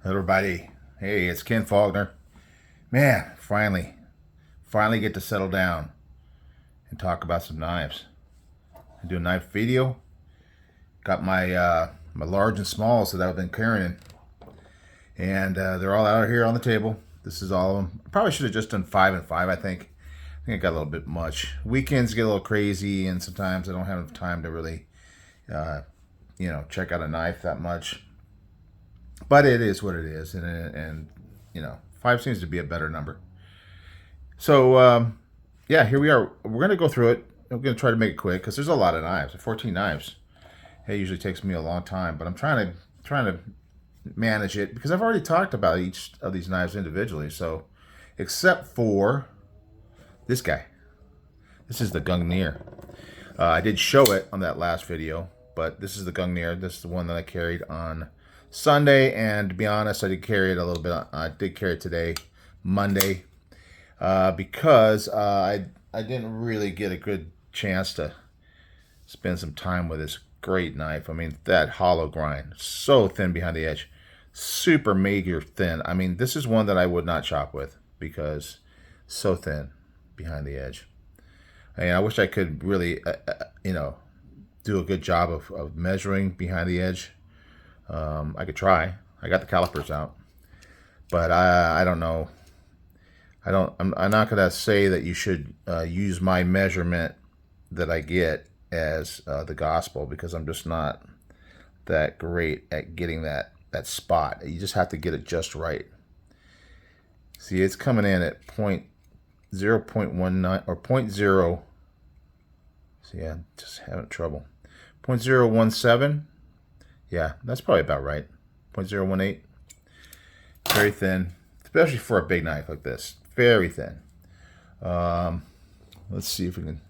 Hello, everybody. Hey, it's Ken Faulkner. Man, finally get to settle down and talk about some knives. I do a knife video. Got my large and smalls that I've been carrying, and they're all out here on the table. This is all of them. I probably should have just done 5 and 5. I think I got a little bit much. Weekends get a little crazy, and sometimes I don't have enough time to really, uh, check out a knife that much. But it is what it is, and 5 seems to be a better number. So yeah, here we are. We're gonna go through it. I'm gonna try to make it quick because there's a lot of knives. 14 knives. It usually takes me a long time, but I'm trying to manage it because I've already talked about each of these knives individually. So, except for this guy, this is the Gungnir. I did show it on that last video, but this is the Gungnir. This is the one that I carried on Sunday, and to be honest, I did carry it a little bit. I did carry it today, Monday, because I didn't really get a good chance to spend some time with this great knife. I mean, that hollow grind, so thin behind the edge, super mega thin. I mean, this is one that I would not chop with because so thin behind the edge. And I wish I could really, do a good job of measuring behind the edge. I could try. I got the calipers out, but I don't know. I'm not gonna say that you should use my measurement that I get as the gospel because I'm just not that great at getting that spot. You just have to get it just right. See, it's coming in at 0.19 or point 0. See, yeah, just having trouble. 0.017. Yeah, that's probably about right. 0.018. Very thin, especially for a big knife like this. Very thin. Let's see if we can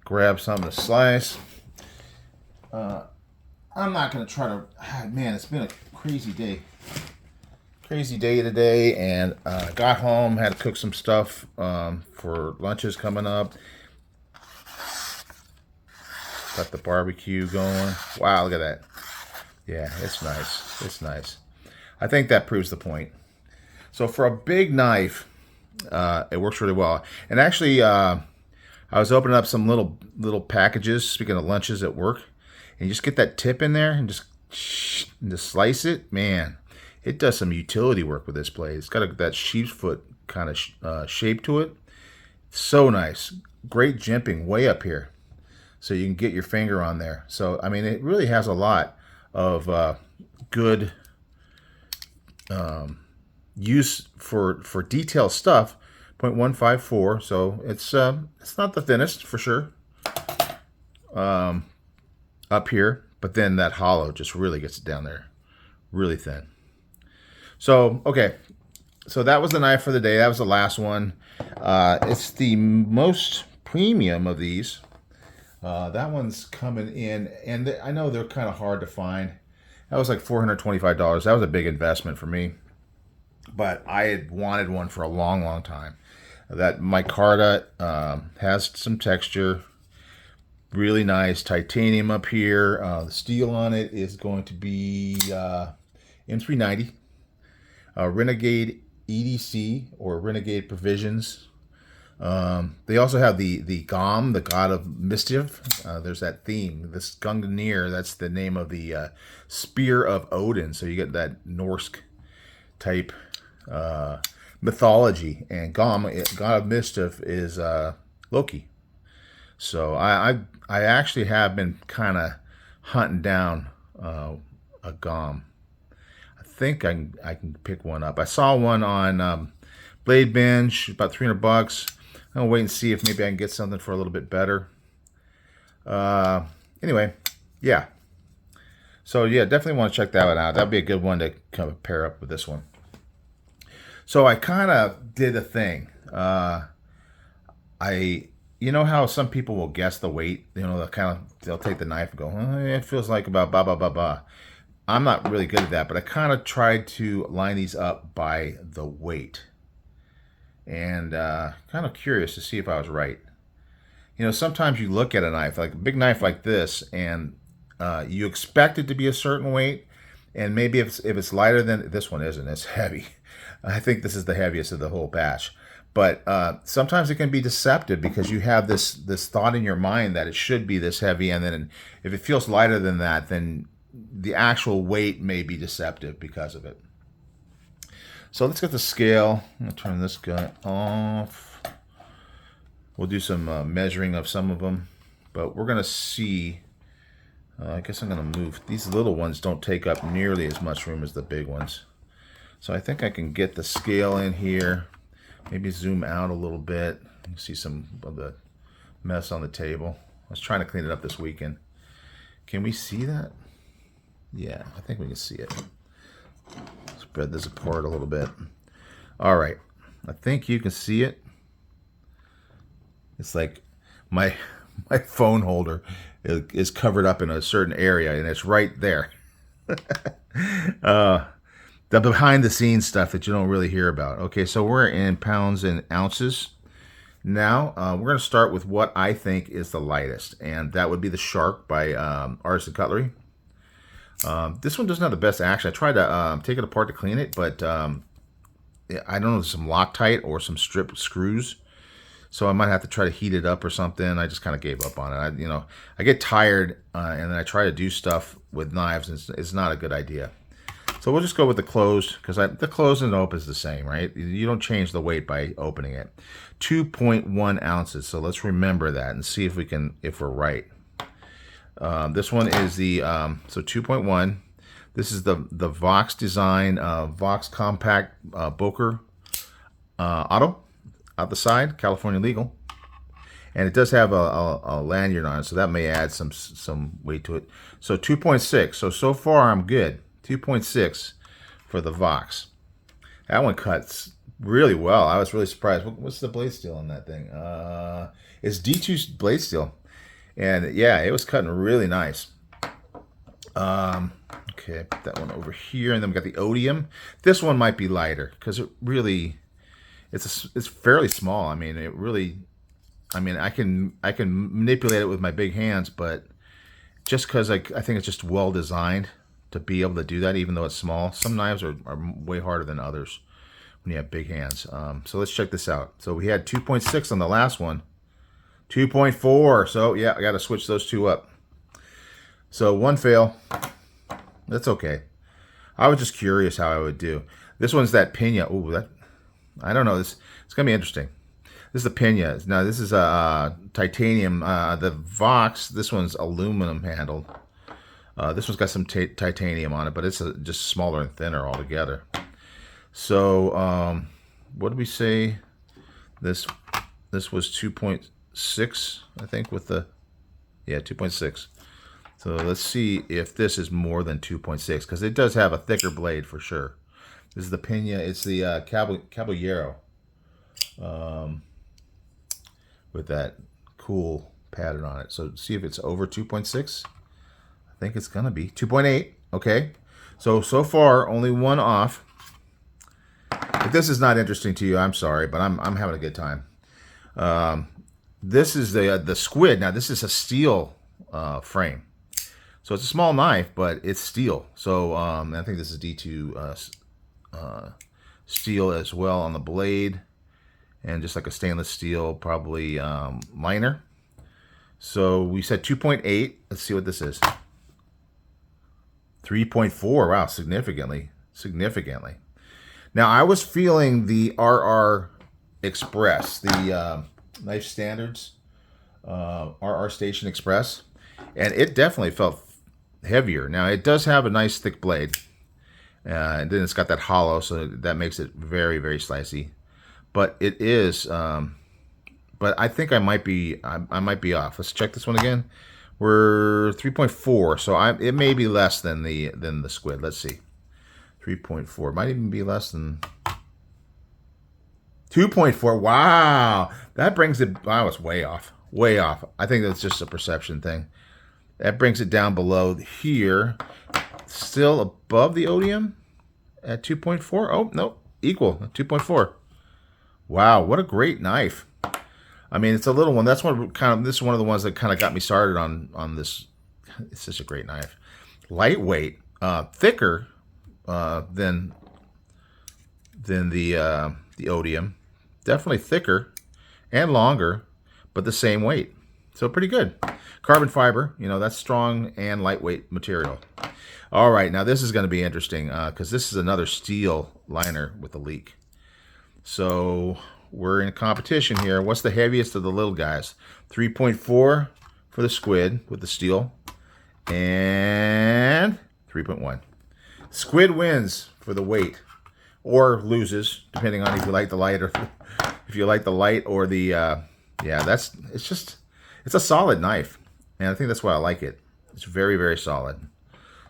grab something to slice. I'm not going to try to... man, it's been a crazy day. Crazy day today, and got home, had to cook some stuff for lunches coming up. Got the barbecue going. Wow, look at that. Yeah, it's nice. It's nice. I think that proves the point. So for a big knife, it works really well. And actually, I was opening up some little packages. Speaking of lunches at work, and you just get that tip in there and just slice it. Man, it does some utility work with this blade. It's got that sheep's foot kind of shape to it. So nice. Great jimping way up here, so you can get your finger on there. So I mean, it really has a lot of good use for detailed stuff. 0.154, so it's not the thinnest for sure up here, but then that hollow just really gets it down there, really thin. So okay, so that was the knife for the day. That was the last one. It's the most premium of these. That one's coming in, and I know they're kind of hard to find. That was like $425. That was a big investment for me, but I had wanted one for a long, long time. That micarta has some texture, really nice titanium up here. The steel on it is going to be M390, Renegade EDC or Renegade Provisions. They also have the Gom, the god of mischief. There's that theme. This Gungnir, that's the name of the spear of Odin. So you get that Norse type mythology. And Gom, god of mischief, is Loki. So I actually have been kind of hunting down a Gom. I think I can pick one up. I saw one on Blade Binge, about $300. I'll wait and see if maybe I can get something for a little bit better. Anyway, yeah. So yeah, definitely want to check that one out. That'd be a good one to kind of pair up with this one. So I kind of did a thing. You know how some people will guess the weight. You know, they'll take the knife and go, it feels like about blah blah blah blah. I'm not really good at that, but I kind of tried to line these up by the weight. And kind of curious to see if I was right. You know, sometimes you look at a knife, like a big knife like this, and you expect it to be a certain weight, And maybe if it's lighter than this one isn't, it's heavy. I think this is the heaviest of the whole batch. But sometimes it can be deceptive because you have this thought in your mind that it should be this heavy, and then if it feels lighter than that, then the actual weight may be deceptive because of it. So let's get the scale. I'm going to turn this guy off. We'll do some measuring of some of them, but we're going to see. I guess I'm going to move. These little ones don't take up nearly as much room as the big ones. So I think I can get the scale in here. Maybe zoom out a little bit. You see some of the mess on the table. I was trying to clean it up this weekend. Can we see that? Yeah, I think we can see it. Spread this apart a little bit. All right. I think you can see it. It's like my phone holder is covered up in a certain area, and it's right there. The behind the scenes stuff that you don't really hear about. Okay, so we're in pounds and ounces. Now, we're going to start with what I think is the lightest, and that would be the Shark by Artisan Cutlery. This one doesn't have the best action. I tried to take it apart to clean it, but I don't know, some Loctite or some strip screws. So I might have to try to heat it up or something. I just kind of gave up on it. I get tired, and then I try to do stuff with knives, and it's not a good idea. So we'll just go with the closed, because the closed and open is the same, right? You don't change the weight by opening it. 2.1 ounces. So let's remember that and see if we're right. This one is the so 2.1. This is the Vox Design Vox Compact Boker Auto out the side, California legal, and it does have a lanyard on it, so that may add some weight to it. So 2.6. So far I'm good. 2.6 for the Vox. That one cuts really well. I was really surprised. What's the blade steel on that thing? It's D2 blade steel. And yeah, it was cutting really nice. Okay, put that one over here, and then we got the Odium. This one might be lighter because it's fairly small. I mean, I can manipulate it with my big hands, but just because I think it's just well designed to be able to do that, even though it's small. Some knives are way harder than others when you have big hands. So let's check this out. So we had 2.6 on the last one. 2.4. So yeah, I got to switch those two up. So one fail. That's okay. I was just curious how I would do. This one's that Pena. Ooh, I don't know. It's gonna be interesting. This is the Pena. Now this is a titanium. The Vox. This one's aluminum handled. This one's got some titanium on it, but it's just smaller and thinner altogether. So what did we say? This was 2.6, I think, with the 2.6. So let's see if this is more than 2.6, because it does have a thicker blade for sure. This is the Pena. It's the Caballero with that cool pattern on it. So see if it's over 2.6. I think it's gonna be 2.8. Okay, so far only one off. If this is not interesting to you, I'm sorry, but I'm having a good time. This is the Squid. Now this is a steel frame, so it's a small knife, but it's steel. So I think this is D2 steel as well on the blade, and just like a stainless steel, probably liner. So we said 2.8. Let's see what this is. 3.4. Wow, significantly. Now I was feeling the RR Express, the Knife Standards RR Station Express, and it definitely felt heavier. Now it does have a nice thick blade, and then it's got that hollow, so that makes it very, very slicey. But it is, but I think I might be off. Let's check this one again. We're 3.4, so it may be less than the Squid. Let's see, 3.4 might even be less than 2.4. Wow, that brings it. I was way off. I think that's just a perception thing. That brings it down below here. Still above the Odium at 2.4. Oh no, equal 2.4. Wow, what a great knife. I mean, it's a little one. That's one this is one of the ones that kind of got me started on this. It's such a great knife. Lightweight. thicker than the Odium. Definitely thicker and longer, but the same weight. So pretty good. Carbon fiber, you know, that's strong and lightweight material. All right, now this is going to be interesting because this is another steel liner with a leak. So we're in a competition here. What's the heaviest of the little guys? 3.4 for the squid with the steel, and 3.1. Squid wins for the weight, or loses, depending on if you like the light or if you like the light or the yeah. It's a solid knife, and I think that's why I like it. It's very, very solid.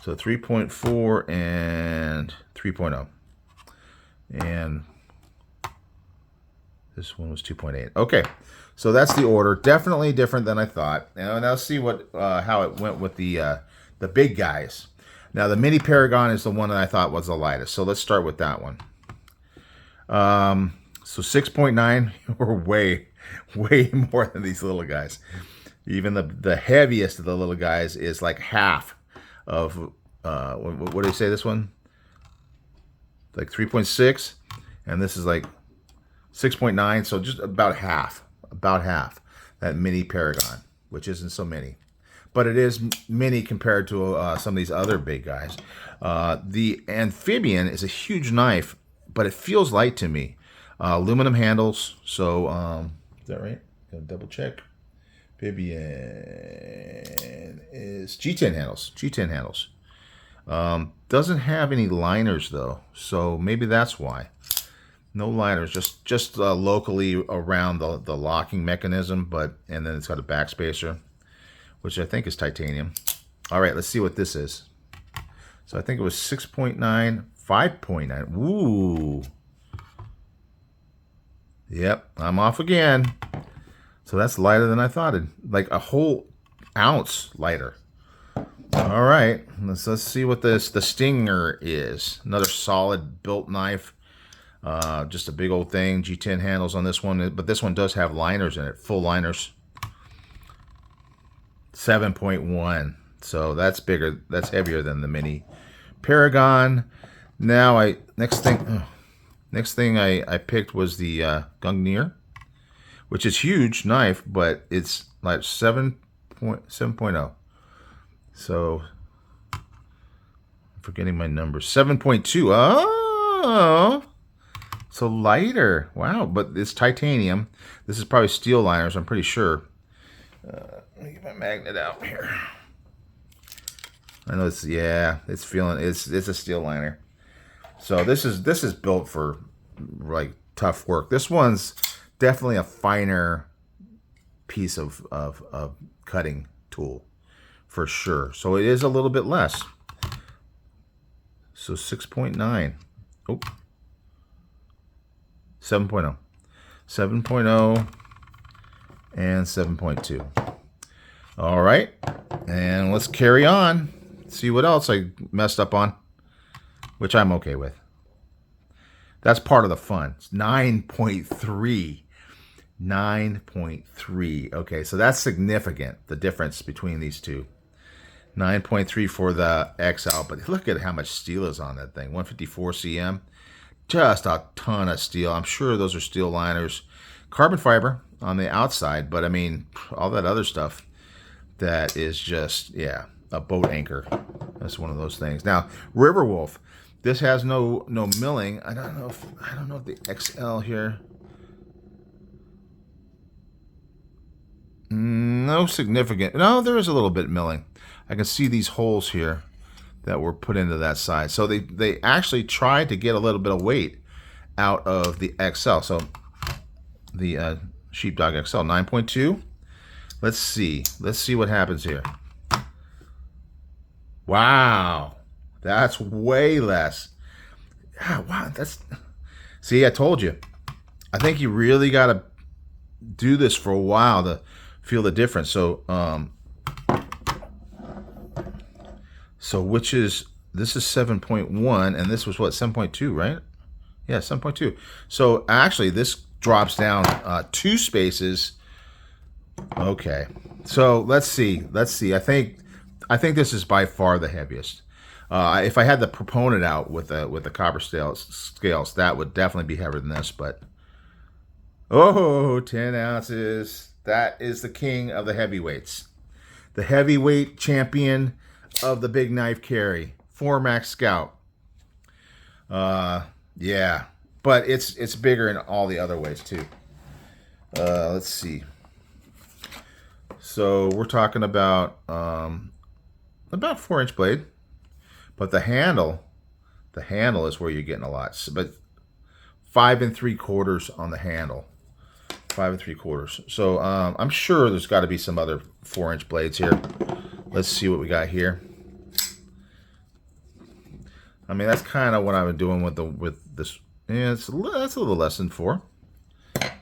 So 3.4 and 3.0, and this one was 2.8. Okay, so that's the order. Definitely different than I thought. And now see what how it went with the big guys. Now the Mini Paragon is the one that I thought was the lightest. So let's start with that one. So 6.9 were way more than these little guys. Even the heaviest of the little guys is like half of what do you say this one? Like 3.6, and this is like 6.9, so just about half that Mini Paragon, which isn't so many, but it is mini compared to some of these other big guys. The Amphibian is a huge knife, but it feels light to me. Aluminum handles, so is that right? Gotta double check. Amphibian is G10 handles. Doesn't have any liners though, so maybe that's why. No liners, just locally around the locking mechanism, and then it's got a backspacer, which I think is titanium. All right, let's see what this is. So I think it was 6.9, 5.9. Ooh. Yep, I'm off again. So that's lighter than I thought. Like a whole ounce lighter. All right, let's see what the Stinger is. Another solid built knife. Just a big old thing. G10 handles on this one, but this one does have liners in it, full liners. 7.1. So that's bigger. That's heavier than the Mini Paragon. Now next thing I picked was the Gungnir, which is huge knife, but it's like 7.0. So I'm forgetting my numbers. 7.2. Oh, so lighter. Wow, but it's titanium. This is probably steel liners, I'm pretty sure. Let me get my magnet out here. I know it's it's a steel liner. So this is built for like tough work. This one's definitely a finer piece of cutting tool for sure. So it is a little bit less. So 6.9. Oh. 7.0. 7.0 and 7.2. All right. And let's carry on. See what else I messed up on, which I'm okay with. That's part of the fun. It's 9.3. 9.3. Okay, so that's significant, the difference between these two. 9.3 for the XL, but look at how much steel is on that thing. 154 cm. Just a ton of steel. I'm sure those are steel liners. Carbon fiber on the outside, but I mean, all that other stuff that is just, yeah, a boat anchor. That's one of those things. Now, Riverwolf. This has no milling. I don't know if the XL here. No significant. No, there is a little bit milling. I can see these holes here that were put into that side. So they actually tried to get a little bit of weight out of the XL. So the Sheepdog XL 9.2. Let's see. Let's see what happens here. Wow. That's way less. Yeah, wow, see, I told you. I think you really got to do this for a while to feel the difference. So this is 7.1, and this was what, 7.2, right? Yeah, 7.2. So actually this drops down 2 spaces. Okay. So let's see. I think this is by far the heaviest. If I had the proponent out with the copper scales, that would definitely be heavier than this. But oh, 10 ounces. That is the king of the heavyweights, the heavyweight champion of the big knife carry, Formax Scout. Yeah, but it's bigger in all the other ways too. Let's see. So we're talking about 4-inch blade, but the handle is where you're getting a lot. But 5 3/4 on the handle, 5 3/4. So I'm sure there's got to be some other 4-inch blades here. Let's see what we got here. I mean, that's kind of what I've been doing with this. Yeah, that's a little less than 4.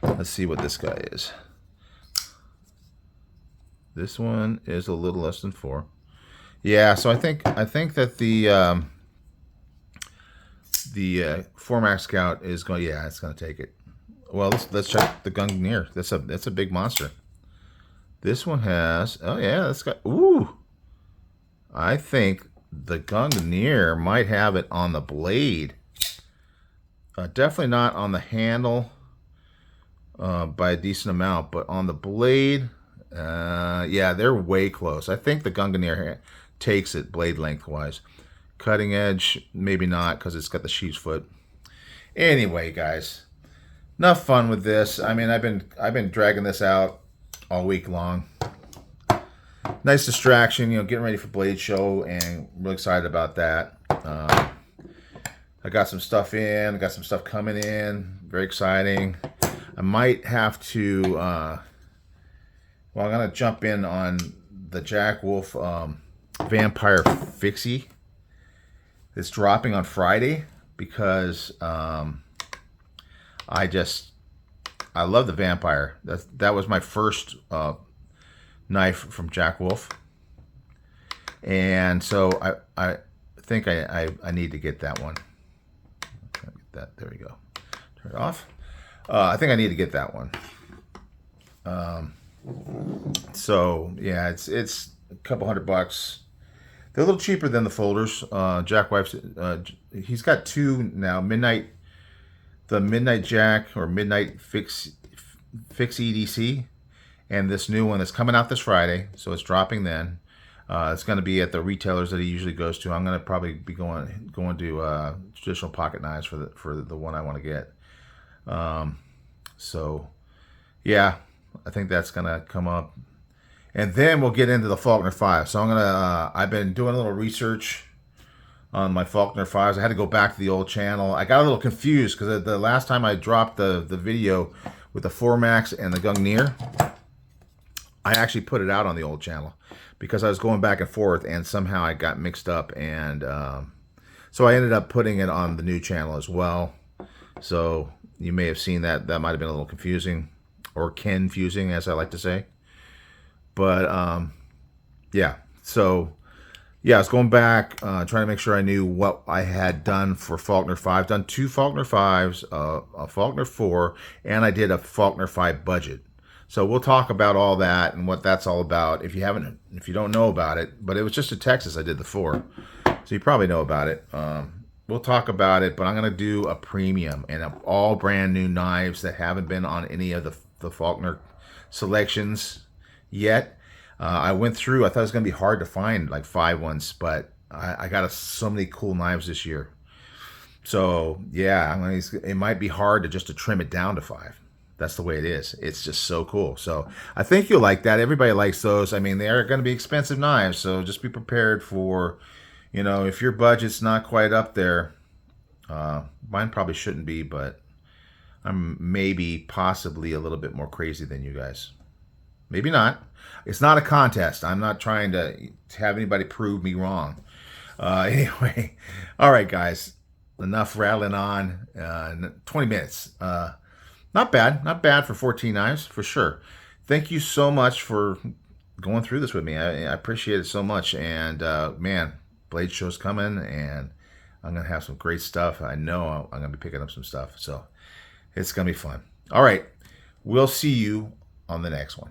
Let's see what this guy is. This one is a little less than 4. Yeah, so I think that the Formax Scout is going. Yeah, it's going to take it. Well, let's check the Gungnir. That's a big monster. This one has. Oh yeah, that's got. Ooh, I think the Gungnir might have it on the blade. Definitely not on the handle by a decent amount, but on the blade. Yeah, they're way close. I think the Gungnir takes it blade lengthwise. Cutting edge, maybe not, because it's got the sheep's foot. Anyway, guys, enough fun with this. I mean, I've been dragging this out all week long. Nice distraction, getting ready for Blade Show, and I'm really excited about that. I got some stuff in, I got some stuff coming in. Very exciting. I might have to. Well, I'm going to jump in on the Jack Wolf Vampire Fixie. It's dropping on Friday because I love the Vampire. That was my first knife from Jack Wolf. And so I think I need to get that one. There we go. Turn it off. I think I need to get that one. So yeah, it's a couple $100. They're a little cheaper than the folders. Jack Wife's he's got 2 now. The Midnight Jack or Midnight Fix EDC, and this new one that's coming out this Friday. So it's dropping then. It's going to be at the retailers that he usually goes to. I'm going to probably be going to traditional pocket knives for the one I want to get. So yeah, I think that's going to come up. And then we'll get into the Faulkner 5. So I've been doing a little research on my Faulkner 5s. I had to go back to the old channel. I got a little confused because the last time I dropped the video with the Formax and the Gungnir, I actually put it out on the old channel because I was going back and forth, and somehow I got mixed up, and so I ended up putting it on the new channel as well. So you may have seen that might have been a little confusing, or confusing, as I like to say. But yeah, so yeah, I was going back trying to make sure I knew what I had done for Faulkner 5. Done 2 Faulkner 5s, a Faulkner 4, and I did a Faulkner 5 budget. So we'll talk about all that and what that's all about. If you don't know about it, but it was just in Texas I did the 4, so you probably know about it. We'll talk about it, but I'm gonna do a premium and all brand new knives that haven't been on any of the Faulkner selections yet. I went through. I thought it was gonna be hard to find like 5 ones, but I got so many cool knives this year. So yeah, it might be hard to trim it down to 5. That's the way it is. It's just so cool. So I think you'll like that. Everybody likes those. I mean, they are going to be expensive knives, so just be prepared for, if your budget's not quite up there. Mine probably shouldn't be, but I'm possibly a little bit more crazy than you guys. Maybe not. It's not a contest. I'm not trying to have anybody prove me wrong. Anyway, all right, guys. Enough rattling on. 20 minutes. Not bad for 14 knives, for sure. Thank you so much for going through this with me. I appreciate it so much. And man, Blade Show's coming, and I'm going to have some great stuff. I know I'm going to be picking up some stuff. So it's going to be fun. All right. We'll see you on the next one.